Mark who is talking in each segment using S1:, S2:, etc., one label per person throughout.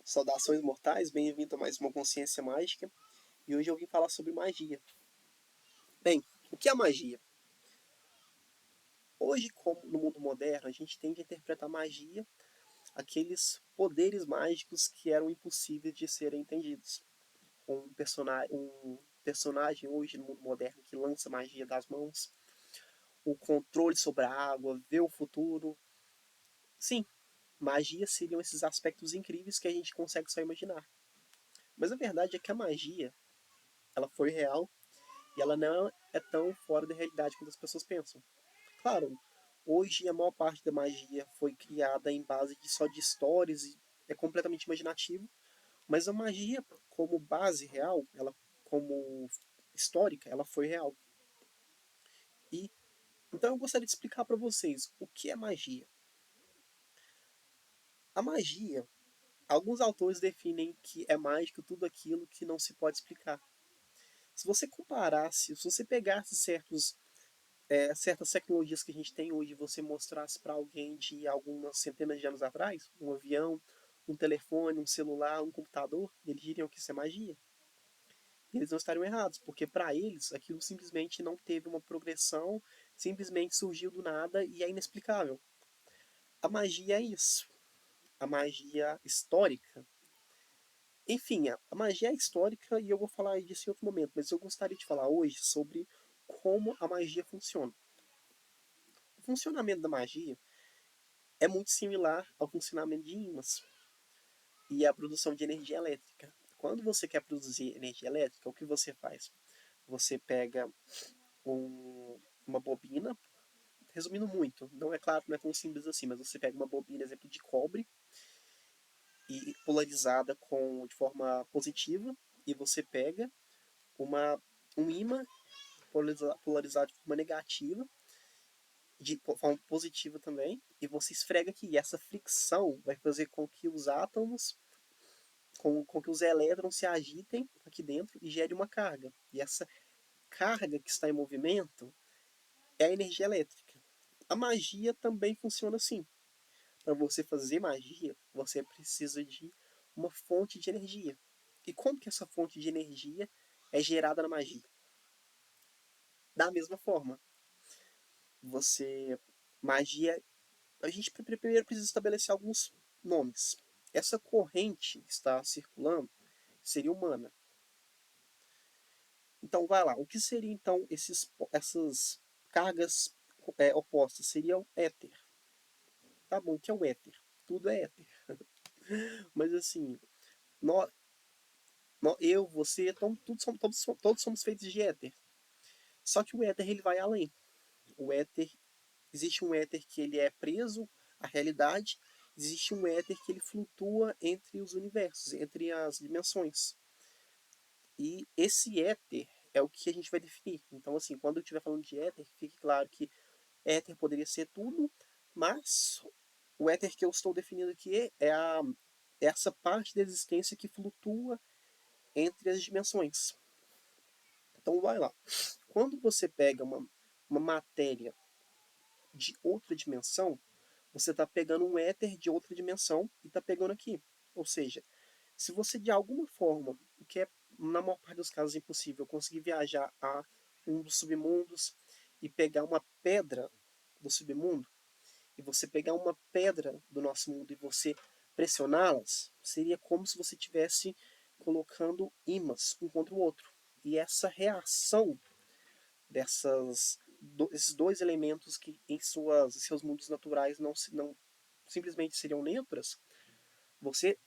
S1: Saudações mortais, bem-vindo a mais uma Consciência Mágica. E hoje eu vim falar sobre magia. Bem, o que é magia? Hoje, como no mundo moderno, a gente tende a interpretar magia aqueles poderes mágicos que eram impossíveis de serem entendidos. Um personagem hoje no mundo moderno que lança magia das mãos, o controle sobre a água, ver o futuro. Sim, magia seriam esses aspectos incríveis que a gente consegue só imaginar. Mas a verdade é que a magia, ela foi real e ela não é tão fora da realidade quanto as pessoas pensam. Claro, hoje a maior parte da magia foi criada em base de histórias e é completamente imaginativo, mas a magia como base real, ela como histórica, ela foi real. E então eu gostaria de explicar para vocês o que é magia. A magia, alguns autores definem que é mágico tudo aquilo que não se pode explicar. Se você comparasse, se você pegasse certas tecnologias que a gente tem hoje, você mostrasse para alguém de algumas centenas de anos atrás, um avião, um telefone, um celular, um computador, eles diriam que isso é magia. E eles não estariam errados, porque para eles aquilo simplesmente não teve uma progressão, simplesmente surgiu do nada e é inexplicável. A magia é isso. A magia histórica. Enfim, a magia é histórica e eu vou falar disso em outro momento, mas eu gostaria de falar hoje sobre como a magia funciona. O funcionamento da magia é muito similar ao funcionamento de ímãs e à produção de energia elétrica. Quando você quer produzir energia elétrica, o que você faz? Você pega uma bobina, resumindo muito, não é claro, não é tão simples assim, mas você pega uma bobina, exemplo, de cobre, e polarizada de forma positiva, e você pega um ímã polarizado de forma negativa, de forma positiva também, e você esfrega aqui. E essa fricção vai fazer com que os átomos, com que os elétrons se agitem aqui dentro e gere uma carga. E essa carga que está em movimento é a energia elétrica. A magia também funciona assim. Para você fazer magia, você precisa de uma fonte de energia. E como que essa fonte de energia é gerada na magia? Da mesma forma, você magia, a gente primeiro precisa estabelecer alguns nomes. Essa corrente que está circulando seria humana. Então vai lá, o que seria então essas cargas opostas? Seria o éter. Tá bom, o que é o éter? Tudo é éter. Mas assim, nós, eu, você, todos somos feitos de éter. Só que o éter ele vai além. O éter, existe um éter que ele é preso à realidade, existe um éter que ele flutua entre os universos, entre as dimensões. E esse éter é o que a gente vai definir. Então, assim, quando eu estiver falando de éter, fique claro que éter poderia ser tudo, mas o éter que eu estou definindo aqui é essa parte da existência que flutua entre as dimensões. Então, vai lá. Quando você pega uma matéria de outra dimensão, você está pegando um éter de outra dimensão e está pegando aqui. Ou seja, se você de alguma forma, o que é na maior parte dos casos impossível, conseguir viajar a um dos submundos e pegar uma pedra do submundo, e você pegar uma pedra do nosso mundo e você pressioná-las, seria como se você estivesse colocando ímãs um contra o outro. E essa reação esses dois elementos que em seus mundos naturais não simplesmente seriam neutras, você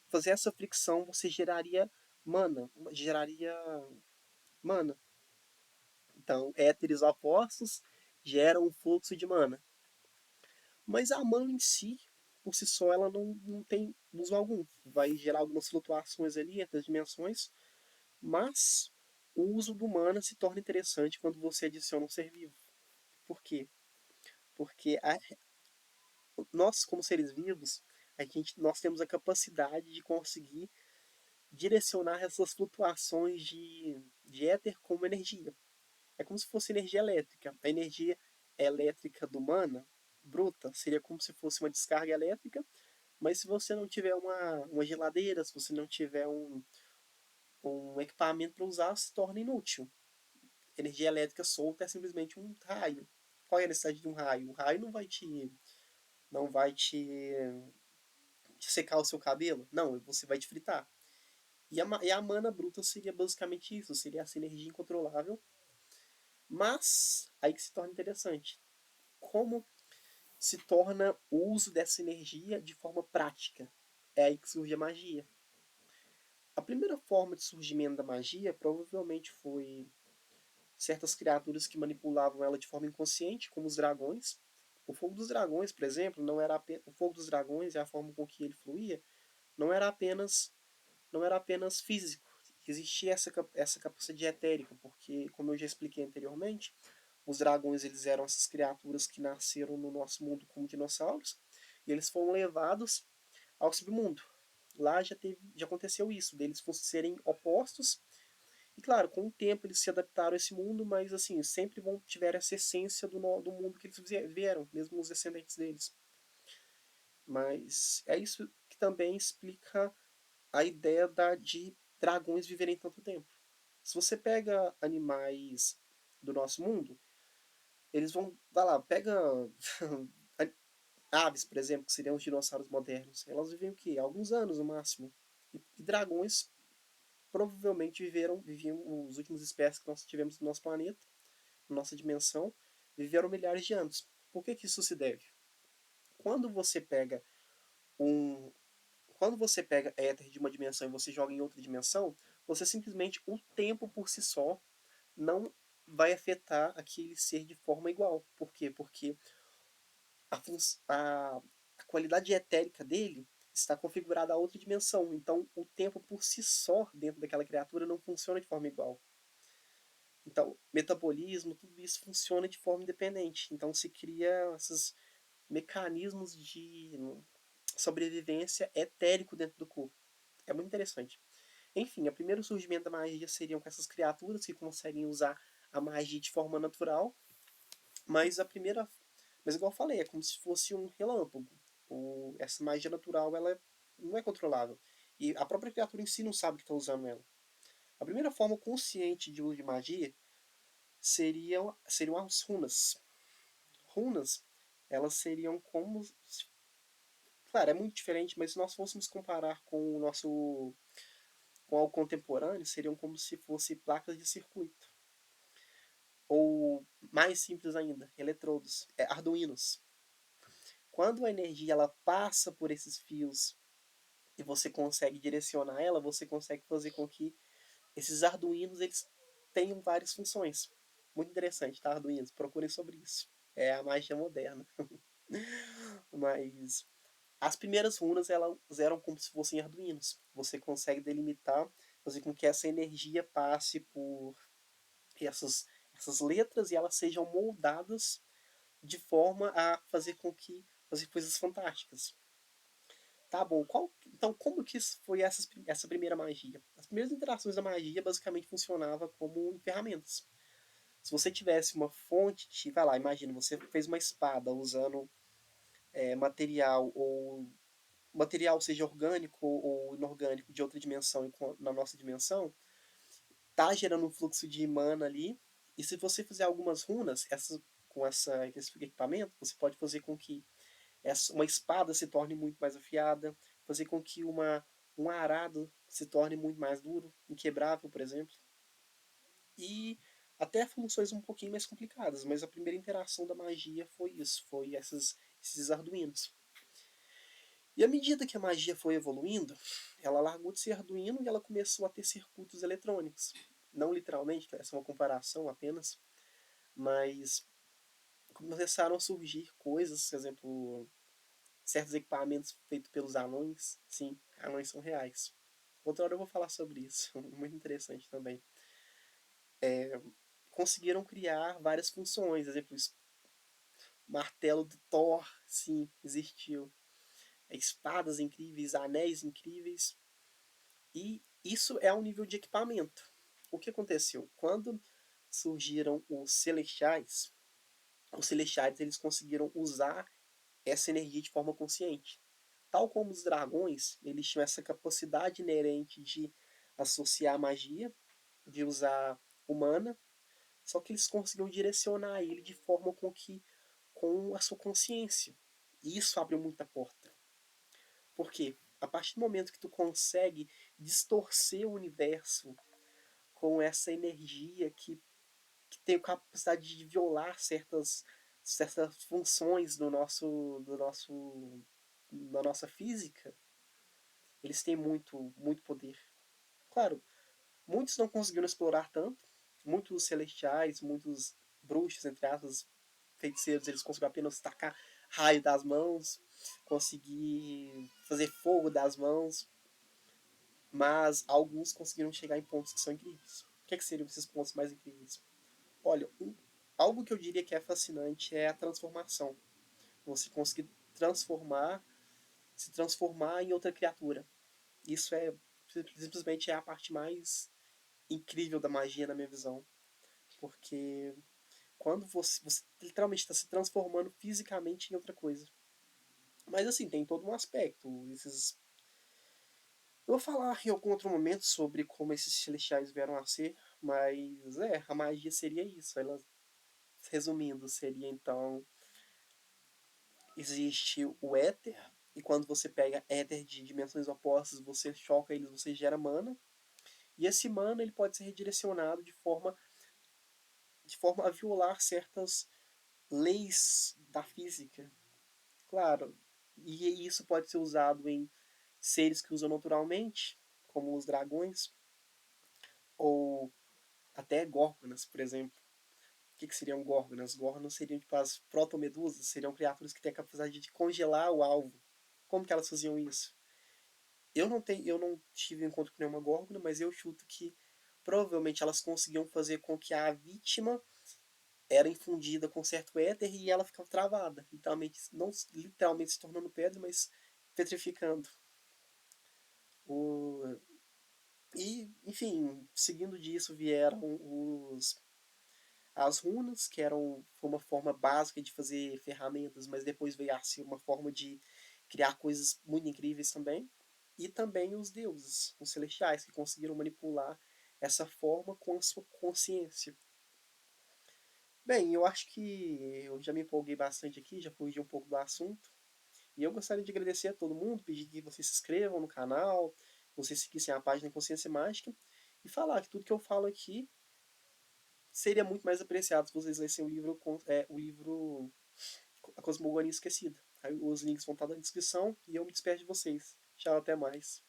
S1: fazer essa fricção, você geraria mana. Então, éteres opostos geram um fluxo de mana. Mas a mana em si, por si só, ela não tem uso algum. Vai gerar algumas flutuações ali entre as dimensões, mas o uso do mana se torna interessante quando você adiciona um ser vivo. Por quê? Porque nós, como seres vivos, nós temos a capacidade de conseguir direcionar essas flutuações de éter como energia. É como se fosse energia elétrica. A energia elétrica do mana, bruta, seria como se fosse uma descarga elétrica, Mas se você não tiver uma geladeira, se você não tiver um equipamento para usar, se torna inútil. Energia elétrica solta é simplesmente um raio. Qual é a necessidade de um raio? O raio não vai te secar o seu cabelo? Não, você vai te fritar. E a mana bruta seria basicamente isso, seria essa energia incontrolável. Mas, aí que se torna interessante. Como se torna o uso dessa energia de forma prática? É aí que surge a magia. A primeira forma de surgimento da magia provavelmente foi certas criaturas que manipulavam ela de forma inconsciente, como os dragões. O fogo dos dragões, por exemplo, não era apenas, o fogo dos dragões e a forma com que ele fluía não era apenas não era apenas físico. Existia essa capacidade etérica, porque, como eu já expliquei anteriormente, os dragões eles eram essas criaturas que nasceram no nosso mundo como dinossauros e eles foram levados ao submundo. Lá já aconteceu isso, deles serem opostos. E claro, com o tempo eles se adaptaram a esse mundo, mas assim, sempre tiveram essa essência do mundo que eles vieram, mesmo os descendentes deles. Mas é isso que também explica a ideia de dragões viverem tanto tempo. Se você pega animais do nosso mundo, eles vão, vai lá, pega aves, por exemplo, que seriam os dinossauros modernos. Elas vivem o quê? Alguns anos no máximo. E dragões provavelmente viviam os últimos espécies que nós tivemos no nosso planeta, na nossa dimensão, viveram milhares de anos. Por que isso se deve? Quando você pega um, quando você pega éter de uma dimensão e você joga em outra dimensão, você simplesmente, o tempo por si só, não vai afetar aquele ser de forma igual. Por quê? Porque a, a qualidade etérica dele está configurada a outra dimensão. Então, o tempo por si só, dentro daquela criatura, não funciona de forma igual. Então, metabolismo, tudo isso funciona de forma independente. Então, se cria esses mecanismos de sobrevivência etérico dentro do corpo. É muito interessante. Enfim, o primeiro surgimento da magia seriam com essas criaturas que conseguem usar a magia de forma natural, mas a primeira, mas igual eu falei, é como se fosse um relâmpago. Essa magia natural, ela não é controlável. E a própria criatura em si não sabe que está usando ela. A primeira forma consciente de uso de magia seriam as runas. Runas, elas seriam como, claro, é muito diferente, mas se nós fôssemos comparar com o nosso com algo contemporâneo, seriam como se fossem placas de circuito. Ou mais simples ainda, eletrodos, arduinos. Quando a energia ela passa por esses fios e você consegue direcionar ela, você consegue fazer com que esses arduinos eles tenham várias funções. Muito interessante, tá? Arduinos, procurem sobre isso. É a magia moderna. Mas as primeiras runas elas eram como se fossem arduinos. Você consegue delimitar, fazer com que essa energia passe por essas letras e elas sejam moldadas de forma a fazer com que fazer coisas fantásticas. Tá bom, então como que foi essa primeira magia? As primeiras interações da magia basicamente funcionava como ferramentas. Se você tivesse uma fonte de, vai lá, imagina, você fez uma espada usando material ou material seja orgânico ou inorgânico de outra dimensão e na nossa dimensão, tá gerando um fluxo de mana ali. E se você fizer algumas runas, com esse equipamento, você pode fazer com que uma espada se torne muito mais afiada, fazer com que um arado se torne muito mais duro, inquebrável, por exemplo. E até funções um pouquinho mais complicadas, mas a primeira interação da magia foi isso, foi esses arduinos. E à medida que a magia foi evoluindo, ela largou de ser arduino e ela começou a ter circuitos eletrônicos. Não literalmente, essa é uma comparação apenas, mas começaram a surgir coisas, por exemplo, certos equipamentos feitos pelos anões. Sim, anões são reais. Outra hora eu vou falar sobre isso, muito interessante também. Conseguiram criar várias funções, por exemplo, o martelo do Thor, sim, existiu. Espadas incríveis, anéis incríveis. E isso é um nível de equipamento. O que aconteceu? Quando surgiram os celestiais eles conseguiram usar essa energia de forma consciente. tal como os dragões, eles tinham essa capacidade inerente de associar magia, de usar humana, só que eles conseguiam direcionar ele de forma com a sua consciência. E isso abre muita porta. Por quê? A partir do momento que tu consegue distorcer o universo com essa energia que tem a capacidade de violar certas funções da nossa física, eles têm muito poder. Claro, muitos não conseguiram explorar tanto, muitos celestiais, muitos bruxos, entre aspas, feiticeiros, eles conseguiram apenas tacar raio das mãos, conseguir fazer fogo das mãos, mas alguns conseguiram chegar em pontos que são incríveis. O que seriam esses pontos mais incríveis? Olha, algo que eu diria que é fascinante é a transformação. Você conseguir se transformar em outra criatura. Isso simplesmente é a parte mais incrível da magia na minha visão. Porque quando você literalmente está se transformando fisicamente em outra coisa. Mas assim, tem todo um aspecto. Eu vou falar em algum outro momento sobre como esses celestiais vieram a ser, mas a magia seria isso. Ela, resumindo, seria então existe o éter, e quando você pega éter de dimensões opostas, você choca eles, você gera mana. E esse mana ele pode ser redirecionado de forma a violar certas leis da física. Claro, e isso pode ser usado em seres que usam naturalmente, como os dragões, ou até górgonas, por exemplo. O que seriam górgonas? Górgonas seriam tipo as protomedusas, seriam criaturas que têm a capacidade de congelar o alvo. Como que elas faziam isso? Eu não tive encontro com nenhuma górgona, mas eu chuto que provavelmente elas conseguiam fazer com que a vítima era infundida com certo éter e ela ficava travada, literalmente, não literalmente se tornando pedra, mas petrificando. O... E, enfim, seguindo disso vieram as runas, que foi uma forma básica de fazer ferramentas, mas depois veio a ser uma forma de criar coisas muito incríveis também. E também os deuses, os celestiais, que conseguiram manipular essa forma com a sua consciência. Bem, eu acho que eu já me empolguei bastante aqui, já fugi um pouco do assunto. E eu gostaria de agradecer a todo mundo, pedir que vocês se inscrevam no canal, vocês seguissem a página Consciência Mágica e falar que tudo que eu falo aqui seria muito mais apreciado se vocês lessem o livro A Cosmogonia Esquecida. Aí os links vão estar na descrição e eu me despeço de vocês. Tchau, até mais.